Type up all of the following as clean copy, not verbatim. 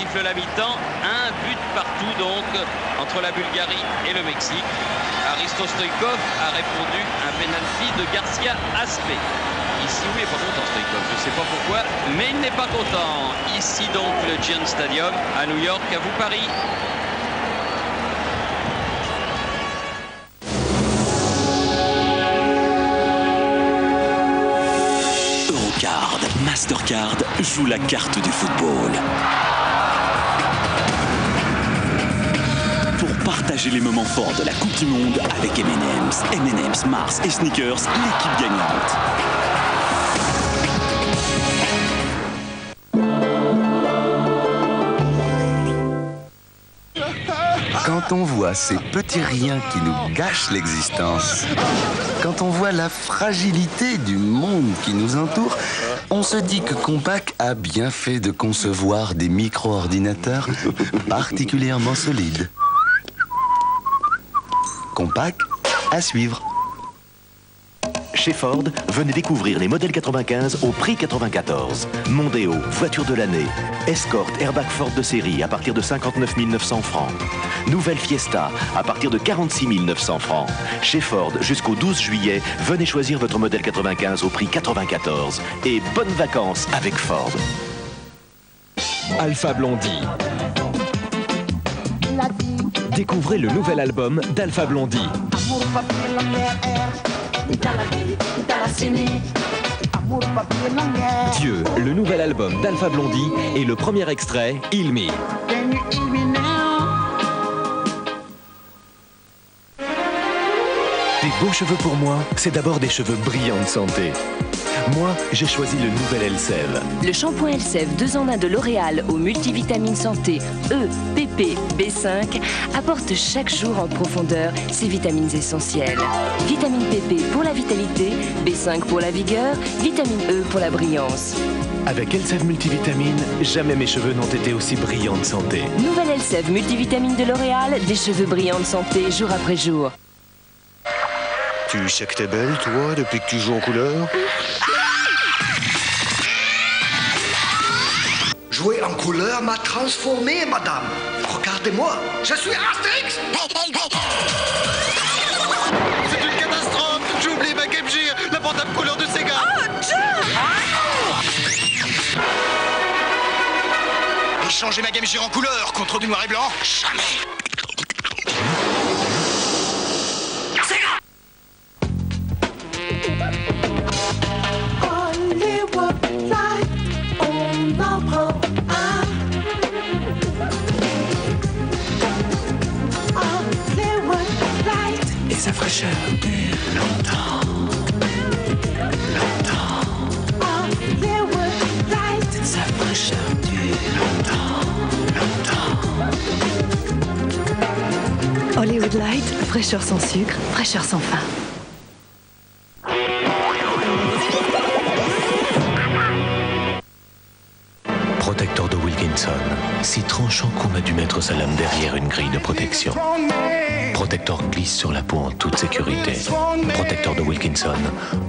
siffle la mi-temps. Un but partout donc entre la Bulgarie et le Mexique. Hristo Stoïkov a répondu à un penalty de Garcia Aspe. Ici, oui, il n'est pas content Stoïkov, je ne sais pas pourquoi, mais il n'est pas content. Ici donc le Giant Stadium à New York, à vous Paris. Eurocard, Mastercard joue la carte du football. Pour partager les moments forts de la Coupe du Monde avec M&M's, Mars et Snickers, l'équipe gagnante. Quand on voit ces petits riens qui nous gâchent l'existence, quand on voit la fragilité du monde qui nous entoure, on se dit que Compaq a bien fait de concevoir des micro-ordinateurs particulièrement solides. Compaq, à suivre. Chez Ford, venez découvrir les modèles 95 au prix 94. Mondeo, voiture de l'année. Escort, airbag Ford de série à partir de 59 900 francs. Nouvelle Fiesta à partir de 46 900 francs. Chez Ford, jusqu'au 12 juillet, venez choisir votre modèle 95 au prix 94. Et bonnes vacances avec Ford. Alpha Blondie. Découvrez le nouvel album d'Alpha Blondie. Dieu, le nouvel album d'Alpha Blondie et le premier extrait, Il Me. Des beaux cheveux pour moi, c'est d'abord des cheveux brillants de santé. Moi, j'ai choisi le nouvel Elsev. Le shampoing Elsev 2 en 1 de L'Oréal aux multivitamines santé E, PP, B5 apporte chaque jour en profondeur ces vitamines essentielles. Vitamine PP pour la vitalité, B5 pour la vigueur, vitamine E pour la brillance. Avec Elsev multivitamines, jamais mes cheveux n'ont été aussi brillants de santé. Nouvelle Elsev multivitamine de L'Oréal, des cheveux brillants de santé jour après jour. Tu sais que t'es belle, toi, depuis que tu joues en couleur? Jouer en couleur m'a transformé, madame. Regardez-moi, je suis Astérix. C'est une catastrophe. J'ai oublié ma Game Gear, la portable couleur de Sega. Et changer ma Game Gear en couleur contre du noir et blanc? Jamais. Et sa fraîcheur dure longtemps, longtemps. Sa fraîcheur dure longtemps, longtemps. Hollywood Light, fraîcheur sans sucre, fraîcheur sans fin. Protecteur de Wilkinson, si tranchant qu'on a dû mettre sa lame derrière une grille de protection. Protecteur glisse sur la peau en toute sécurité. Protecteur de Wilkinson,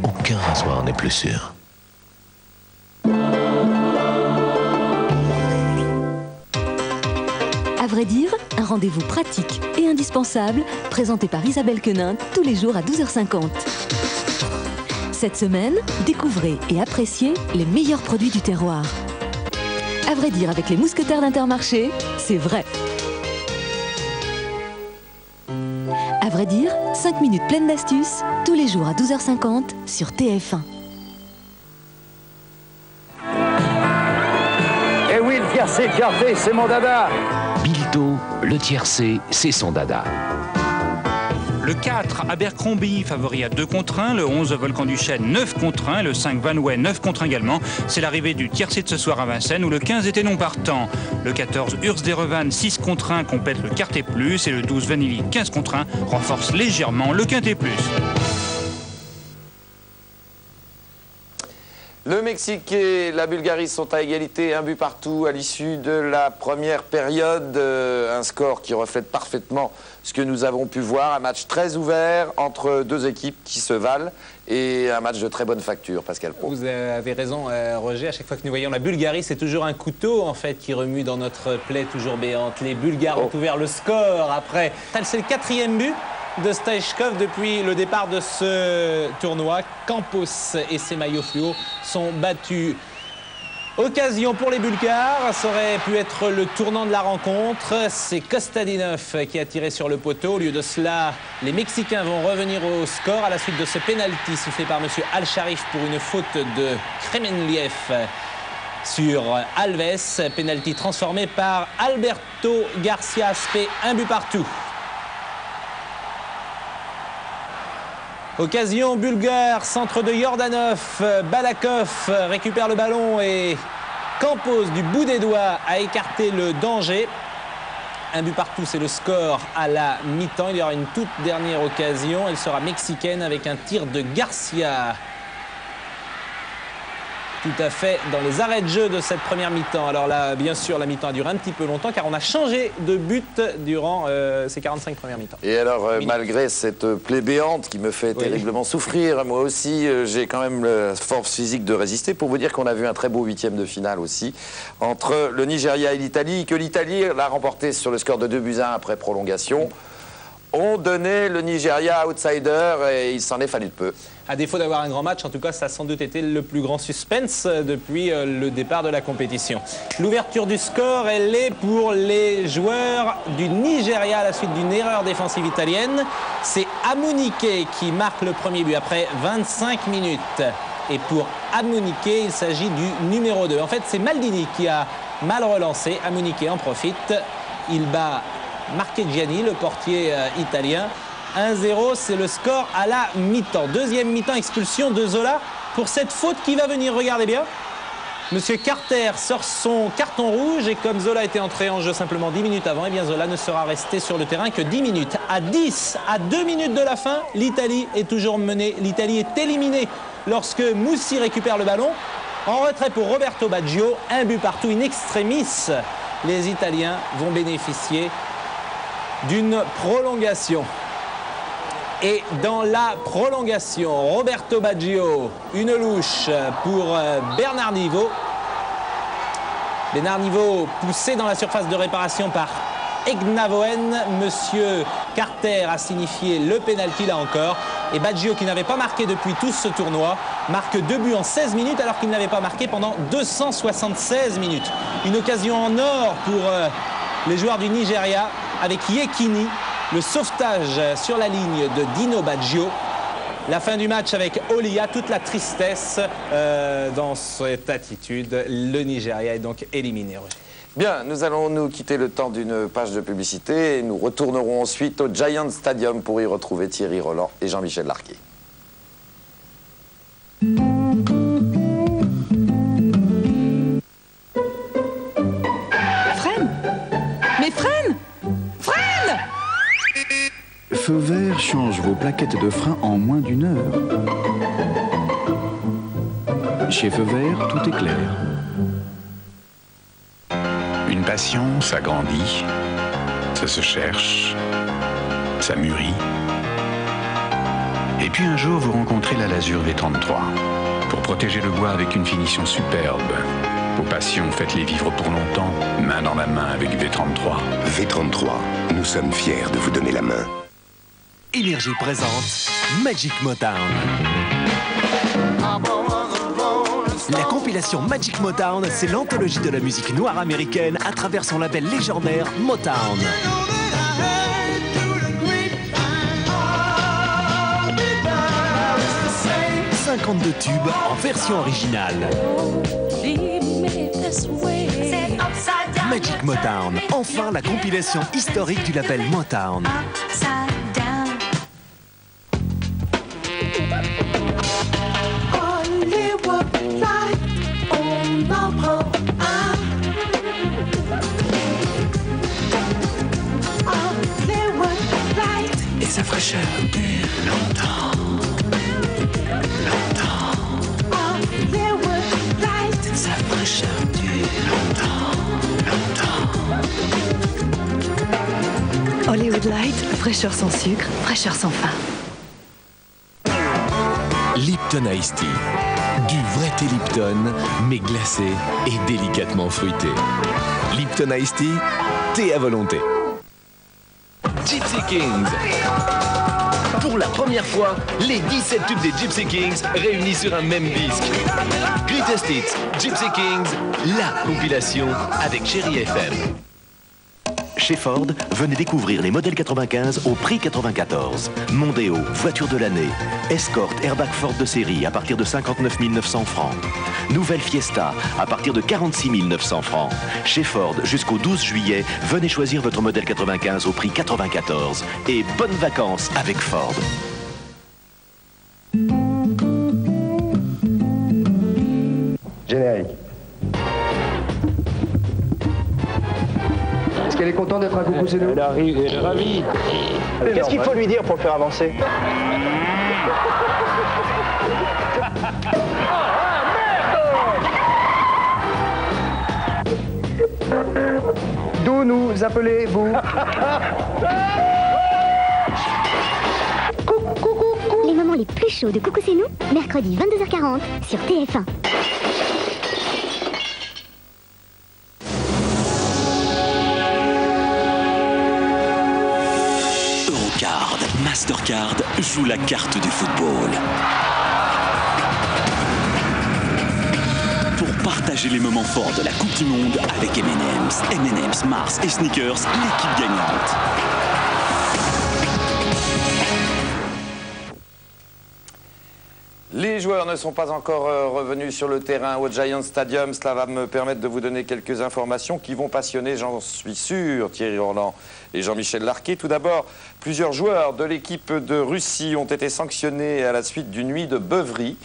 aucun rasoir n'est plus sûr. À vrai dire, un rendez-vous pratique et indispensable, présenté par Isabelle Quenin tous les jours à 12h50. Cette semaine, découvrez et appréciez les meilleurs produits du terroir. À vrai dire, avec les mousquetaires d'Intermarché, c'est vrai. À vrai dire, 5 minutes pleines d'astuces, tous les jours à 12h50 sur TF1. Eh oui, le tiercé, c'est mon dada. Bilto, le tiercé, c'est son dada. Le 4, Abercrombie, favori à 2 contre 1. Le 11, Volcan du Chêne, 9 contre 1. Le 5, Van Way, 9 contre 1 également. C'est l'arrivée du tiercé de ce soir à Vincennes, où le 15 était non partant. Le 14, Urs d'Erevan, 6 contre 1, complète le quintet plus. Et le 12, Vanilly, 15 contre 1, renforce légèrement le quintet plus. Le Mexique et la Bulgarie sont à égalité, un but partout à l'issue de la première période. Un score qui reflète parfaitement ce que nous avons pu voir. Un match très ouvert entre deux équipes qui se valent et un match de très bonne facture, Pascal Praud. Vous avez raison, Roger. À chaque fois que nous voyons la Bulgarie, c'est toujours un couteau en fait qui remue dans notre plaie toujours béante. Les Bulgares ont ouvert le score après. C'est le 4e but de Stoichkov depuis le départ de ce tournoi. Campos et ses maillots fluo sont battus. Occasion pour les Bulgares, ça aurait pu être le tournant de la rencontre. C'est Kostadinov qui a tiré sur le poteau. Au lieu de cela, les Mexicains vont revenir au score à la suite de ce pénalty sifflé par M. Al-Sharif pour une faute de Kremenliev sur Alves. Pénalty transformé par Alberto Garcia Aspe, un but partout. Occasion bulgare, centre de Yordanov, Balakov récupère le ballon et Campos du bout des doigts a écarté le danger. Un but partout, c'est le score à la mi-temps. Il y aura une toute dernière occasion, elle sera mexicaine avec un tir de Garcia. Tout à fait dans les arrêts de jeu de cette première mi-temps. Alors là, bien sûr, la mi-temps a duré un petit peu longtemps car on a changé de but durant ces 45 premières mi-temps. Et alors, malgré cette plaie béante qui me fait terriblement souffrir, moi aussi, j'ai quand même la force physique de résister pour vous dire qu'on a vu un très beau 8e de finale aussi entre le Nigeria et l'Italie, que l'Italie l'a remporté sur le score de 2-1 après prolongation. On donnait le Nigeria outsider et il s'en est fallu de peu. À défaut d'avoir un grand match, en tout cas, ça a sans doute été le plus grand suspense depuis le départ de la compétition. L'ouverture du score, elle est pour les joueurs du Nigeria à la suite d'une erreur défensive italienne. C'est Amunike qui marque le premier but après 25 minutes. Et pour Amunike, il s'agit du numéro 2. En fait, c'est Maldini qui a mal relancé. Amunike en profite. Il bat Marchegiani, le portier italien. 1-0, c'est le score à la mi-temps. Deuxième mi-temps, expulsion de Zola pour cette faute qui va venir. Regardez bien. Monsieur Carter sort son carton rouge et comme Zola était entré en jeu simplement 10 minutes avant, eh bien Zola ne sera resté sur le terrain que 10 minutes. À 2 minutes de la fin, l'Italie est toujours menée. L'Italie est éliminée lorsque Moussi récupère le ballon. En retrait pour Roberto Baggio, un but partout in extremis. Les Italiens vont bénéficier d'une prolongation. Et dans la prolongation, Roberto Baggio, une louche pour Bernard Nivo. Bernard Nivo poussé dans la surface de réparation par Egnavoen. Monsieur Carter a signifié le pénalty là encore. Et Baggio, qui n'avait pas marqué depuis tout ce tournoi, marque 2 buts en 16 minutes alors qu'il n'avait pas marqué pendant 276 minutes. Une occasion en or pour les joueurs du Nigeria avec Yekini. Le sauvetage sur la ligne de Dino Baggio. La fin du match avec Olia, toute la tristesse dans cette attitude. Le Nigeria est donc éliminé. Bien, nous allons nous quitter le temps d'une page de publicité et nous retournerons ensuite au Giant Stadium pour y retrouver Thierry Roland et Jean-Michel Larquet. Freine! Mais freine! Freine! Feu vert change vos plaquettes de frein en moins d'1 heure. Chez Feu vert, tout est clair. Une passion, ça grandit, ça se cherche, ça mûrit. Et puis un jour, vous rencontrez la Lasure V33 pour protéger le bois avec une finition superbe. Vos passions, faites-les vivre pour longtemps, main dans la main avec V33. V33, nous sommes fiers de vous donner la main. Énergie présente Magic Motown. La compilation Magic Motown, c'est l'anthologie de la musique noire américaine à travers son label légendaire Motown. 52 tubes en version originale. Magic Motown, enfin la compilation historique du label Motown. Et sa fraîcheur dure longtemps, longtemps. Hollywood Light, fraîcheur sans sucre, fraîcheur sans fin. Lipton Iced Tea. Du vrai thé Lipton, mais glacé et délicatement fruité. Lipton Iced Tea, thé à volonté. Gypsy Kings. Pour la première fois, les 17 tubes des Gypsy Kings réunis sur un même disque. Greatest Hits, Gypsy Kings, la compilation avec Chérie FM. Chez Ford, venez découvrir les modèles 95 au prix 94. Mondeo, voiture de l'année. Escort, airbag Ford de série à partir de 59 900 francs. Nouvelle Fiesta à partir de 46 900 francs. Chez Ford, jusqu'au 12 juillet, venez choisir votre modèle 95 au prix 94. Et bonnes vacances avec Ford. Générique. Est-ce qu'elle est contente d'être à Coucou C'est nous? Elle est ravie. Qu'est-ce qu'il faut lui dire pour le faire avancer? D'où nous appelez-vous? Les moments les plus chauds de Coucou C'est nous, mercredi 22h40 sur TF1. Eurocard, Mastercard joue la carte du football. Pour partager les moments forts de la Coupe du Monde avec M&M's, Mars et Snickers, l'équipe gagnante. Les joueurs ne sont pas encore revenus sur le terrain au Giant Stadium. Cela va me permettre de vous donner quelques informations qui vont passionner, j'en suis sûr, Thierry Roland et Jean-Michel Larquet. Tout d'abord, plusieurs joueurs de l'équipe de Russie ont été sanctionnés à la suite d'une nuit de beuverie.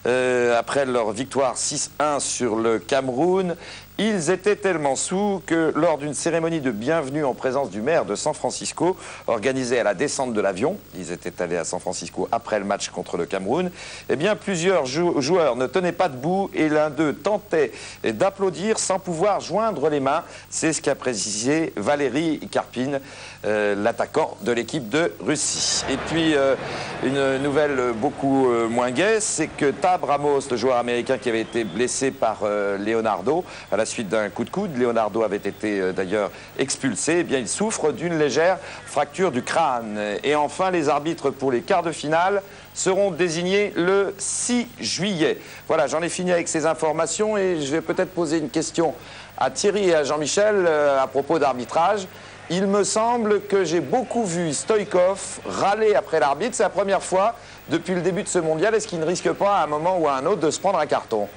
Après leur victoire 6-1 sur le Cameroun, ils étaient tellement saoul que lors d'une cérémonie de bienvenue en présence du maire de San Francisco, organisée à la descente de l'avion, ils étaient allés à San Francisco après le match contre le Cameroun, eh bien plusieurs joueurs ne tenaient pas debout et l'un d'eux tentait d'applaudir sans pouvoir joindre les mains. C'est ce qu'a précisé Valérie Karpin, l'attaquant de l'équipe de Russie. Et puis une nouvelle beaucoup moins gaie, c'est que Tab Ramos, le joueur américain qui avait été blessé par Leonardo à la suite d'un coup de coude, Leonardo avait été d'ailleurs expulsé, eh bien il souffre d'une légère fracture du crâne. Et enfin, les arbitres pour les quarts de finale seront désignés le 6 juillet. Voilà, j'en ai fini avec ces informations et je vais peut-être poser une question à Thierry et à Jean-Michel à propos d'arbitrage. Il me semble que j'ai beaucoup vu Stoïkov râler après l'arbitre. C'est la première fois depuis le début de ce mondial. Est-ce qu'il ne risque pas à un moment ou à un autre de se prendre un carton ?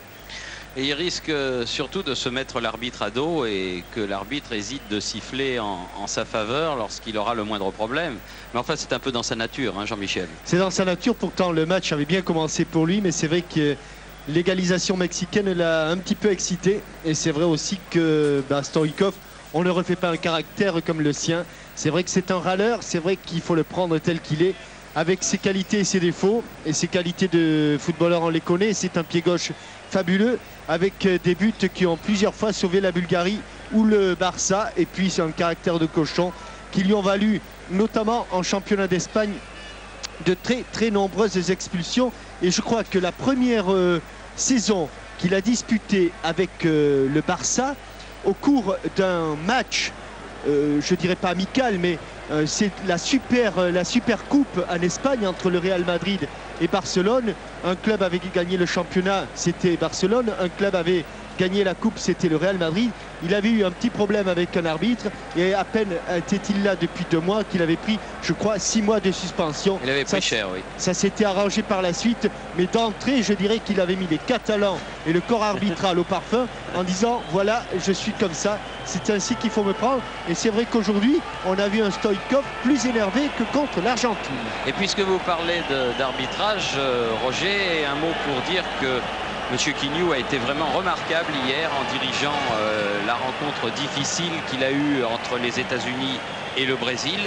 Et il risque surtout de se mettre l'arbitre à dos et que l'arbitre hésite de siffler en sa faveur lorsqu'il aura le moindre problème. Mais enfin, c'est un peu dans sa nature, hein, Jean-Michel. C'est dans sa nature. Pourtant, le match avait bien commencé pour lui, mais c'est vrai que l'égalisation mexicaine l'a un petit peu excité. Et c'est vrai aussi que Stoïkov, on ne refait pas un caractère comme le sien. C'est vrai que c'est un râleur. C'est vrai qu'il faut le prendre tel qu'il est, avec ses qualités et ses défauts. Et ses qualités de footballeur, on les connaît. C'est un pied gauche fabuleux, avec des buts qui ont plusieurs fois sauvé la Bulgarie ou le Barça. Et puis c'est un caractère de cochon qui lui ont valu, notamment en championnat d'Espagne, de très nombreuses expulsions. Et je crois que la première saison qu'il a disputée avec le Barça, au cours d'un match, je dirais pas amical, mais c'est la super coupe en Espagne entre le Real Madrid et Barcelone. Un club avait gagné le championnat, c'était Barcelone. Un club avait gagné la coupe, c'était le Real Madrid. Il avait eu un petit problème avec un arbitre et à peine était-il là depuis 2 mois qu'il avait pris, je crois, 6 mois de suspension. Il avait pris cher, oui. Ça s'était arrangé par la suite, mais d'entrée, je dirais qu'il avait mis les Catalans et le corps arbitral au parfum en disant voilà, je suis comme ça, c'est ainsi qu'il faut me prendre. Et c'est vrai qu'aujourd'hui, on a vu un Stoïkov plus énervé que contre l'Argentine. Et puisque vous parlez d'arbitrage, Roger, un mot pour dire que M. Quignou a été vraiment remarquable hier en dirigeant la rencontre difficile qu'il a eue entre les États-Unis et le Brésil.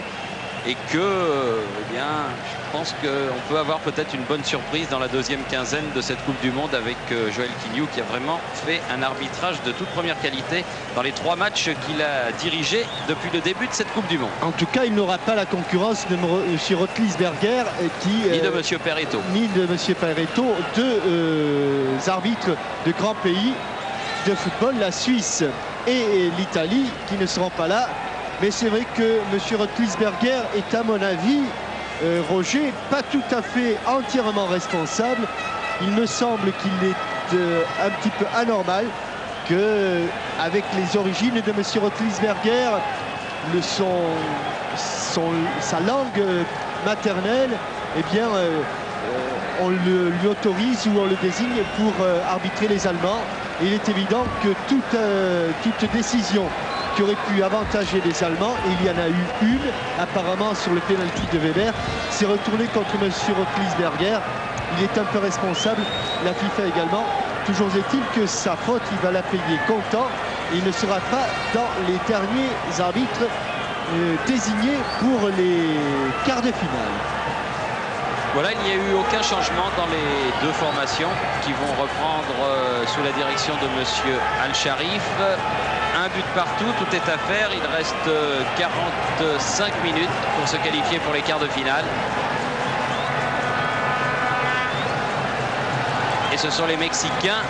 et que, eh bien, je pense qu'on peut avoir peut-être une bonne surprise dans la deuxième quinzaine de cette Coupe du Monde avec Joël Quignou qui a vraiment fait un arbitrage de toute première qualité dans les 3 matchs qu'il a dirigés depuis le début de cette Coupe du Monde. En tout cas, il n'aura pas la concurrence de M. Rotlisberger ni de M. Perretto. Ni de M. Perretto, deux arbitres de grands pays de football, la Suisse et l'Italie, qui ne seront pas là. Mais c'est vrai que M. Rotlisberger est, à mon avis, Roger, pas tout à fait entièrement responsable. Il me semble qu'il est un petit peu anormal que, avec les origines de M. Rotlisberger, sa langue maternelle, eh bien, on lui autorise ou on le désigne pour arbitrer les Allemands. Et il est évident que toute décision qui aurait pu avantager les Allemands, et il y en a eu une, apparemment sur le pénalty de Weber, s'est retournée contre M. Rotlisberger. Il est un peu responsable, la FIFA également. Toujours est-il que sa faute, il va la payer comptant, et il ne sera pas dans les derniers arbitres désignés pour les quarts de finale. Voilà, il n'y a eu aucun changement dans les deux formations qui vont reprendre sous la direction de M. Al-Sharif. Un but partout, tout est à faire. Il reste 45 minutes pour se qualifier pour les quarts de finale. Et ce sont les Mexicains